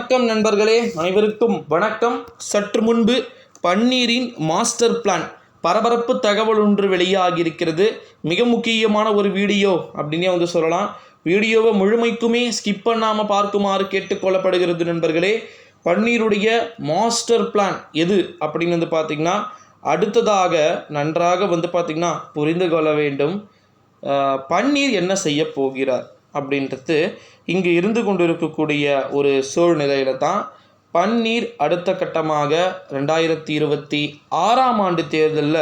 வணக்கம் நண்பர்களே, அனைவருக்கும் வணக்கம். சற்று முன்பு பன்னீரின் மாஸ்டர் பிளான் பரபரப்பு தகவல் ஒன்று வெளியாகியிருக்கிறது. மிக முக்கியமான ஒரு வீடியோ அப்படின்னே சொல்லலாம். வீடியோவை முழுமைக்குமே ஸ்கிப் பண்ணாமல் பார்க்குமாறு கேட்டுக்கொள்ளப்படுகிறது நண்பர்களே. பன்னீருடைய மாஸ்டர் பிளான் எது அப்படின்னு பார்த்திங்கன்னா, அடுத்ததாக நன்றாக பார்த்திங்கன்னா புரிந்து கொள்ள வேண்டும். பன்னீர் என்ன செய்ய போகிறார் அப்படின்றது இங்கு இருந்து கொண்டிருக்கக்கூடிய ஒரு சூழ்நிலையில தான் பன்னீர் அடுத்த கட்டமாக 2026 ஆண்டு தேர்தலில்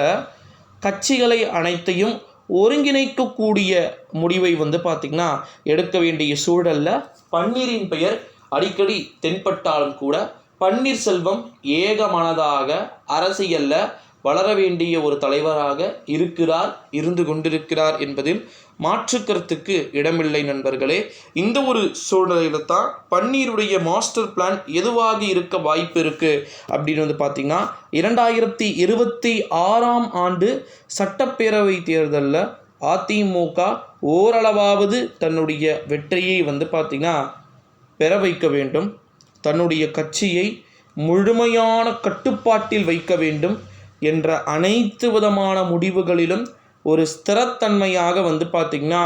கட்சிகளை அனைத்தையும் ஒருங்கிணைக்கக்கூடிய முடிவை பார்த்திங்கன்னா எடுக்க வேண்டிய சூழலில் பன்னீரின் பெயர் அடிக்கடி தென்பட்டாலும் கூட பன்னீர்செல்வம் ஏகமனதாக அரசியலில் வளர வேண்டிய ஒரு தலைவராக இருந்து கொண்டிருக்கிறார் என்பதில் மாற்று கருத்துக்கு இடமில்லை நண்பர்களே. இந்த ஒரு சூழ்நிலையில் தான் பன்னீருடைய மாஸ்டர் பிளான் எதுவாக இருக்க வாய்ப்பு இருக்குது அப்படின்னு பார்த்திங்கன்னா, 2026 ஆண்டு சட்டப்பேரவை தேர்தலில் அதிமுக ஓரளவாவது தன்னுடைய வெற்றியை பார்த்திங்கன்னா பெற வைக்க வேண்டும். தன்னுடைய கட்சியை முழுமையான கட்டுப்பாட்டில் வைக்க வேண்டும் என்ற அனைத்து விதமான முடிவுகளிலும் ஒரு ஸ்திரத்தன்மையாக பார்த்திங்கன்னா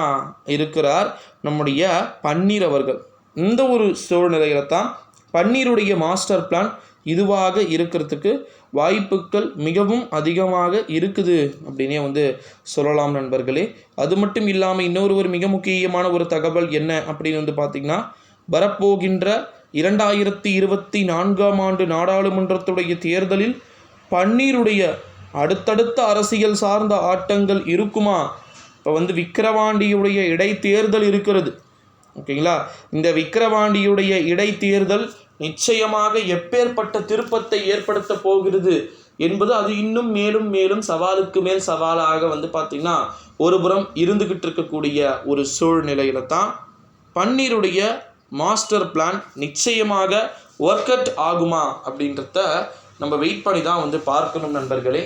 இருக்கிறார் நம்முடைய பன்னீர் அவர்கள். இந்த ஒரு சூழ்நிலையில் தான் பன்னீருடைய மாஸ்டர் பிளான் இதுவாக இருக்கிறதுக்கு வாய்ப்புகள் மிகவும் அதிகமாக இருக்குது அப்படின்னே சொல்லலாம் நண்பர்களே. அது மட்டும் இல்லாமல் இன்னொரு மிக முக்கியமான ஒரு தகவல் என்ன அப்படின்னு பார்த்திங்கன்னா, வரப்போகின்ற 2024 ஆண்டு நாடாளுமன்றத்துடைய தேர்தலில் பன்னீருடைய அடுத்தடுத்த அரசியல் சார்ந்த ஆட்டங்கள் இருக்குமா? இப்போ விக்கிரவாண்டியுடைய இடைத்தேர்தல் இருக்கிறது, ஓகேங்களா? இந்த விக்கிரவாண்டியுடைய இடைத்தேர்தல் நிச்சயமாக எப்பேற்பட்ட திருப்பத்தை ஏற்படுத்த போகிறது என்பது அது இன்னும் மேலும் மேலும் சவாலுக்கு மேல் சவாலாக பார்த்திங்கன்னா ஒரு புறம் இருந்துக்கிட்டு இருக்கக்கூடிய ஒரு சூழ்நிலையில தான் பன்னீருடைய மாஸ்டர் பிளான் நிச்சயமாக ஒர்க் அவுட் ஆகுமா அப்படின்றத நம்ம வெயிட் பண்ணி தான் பார்க்கணும் நண்பர்களே.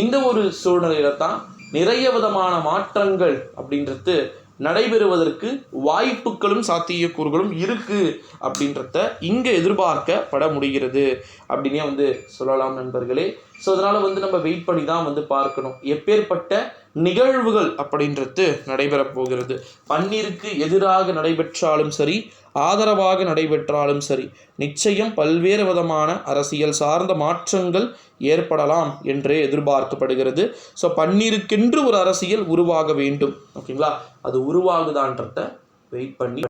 இந்த ஒரு சூழ்நிலையில தான் நிறைய விதமான மாற்றங்கள் அப்படின்றது நடைபெறுவதற்கு வாய்ப்புகளும் சாத்தியக்கூறுகளும் இருக்குது அப்படின்றத இங்கே எதிர்பார்க்கப்பட முடிகிறது அப்படின்னே சொல்லலாம் நண்பர்களே. ஸோ அதனால் நம்ம வெயிட் பண்ணி தான் பார்க்கணும் எப்பேற்பட்ட நிகழ்வுகள் அப்படின்றது நடைபெறப் போகிறது. பன்னீருக்கு எதிராக நடைபெற்றாலும் சரி, ஆதரவாக நடைபெற்றாலும் சரி, நிச்சயம் பல்வேறு விதமான அரசியல் சார்ந்த மாற்றங்கள் ஏற்படலாம் என்றே எதிர்பார்க்கப்படுகிறது. ஸோ பன்னீருக்கென்று ஒரு அரசியல் உருவாக வேண்டும், ஓகேங்களா? அது உருவாகுதான்றத வெயிட் பண்ணி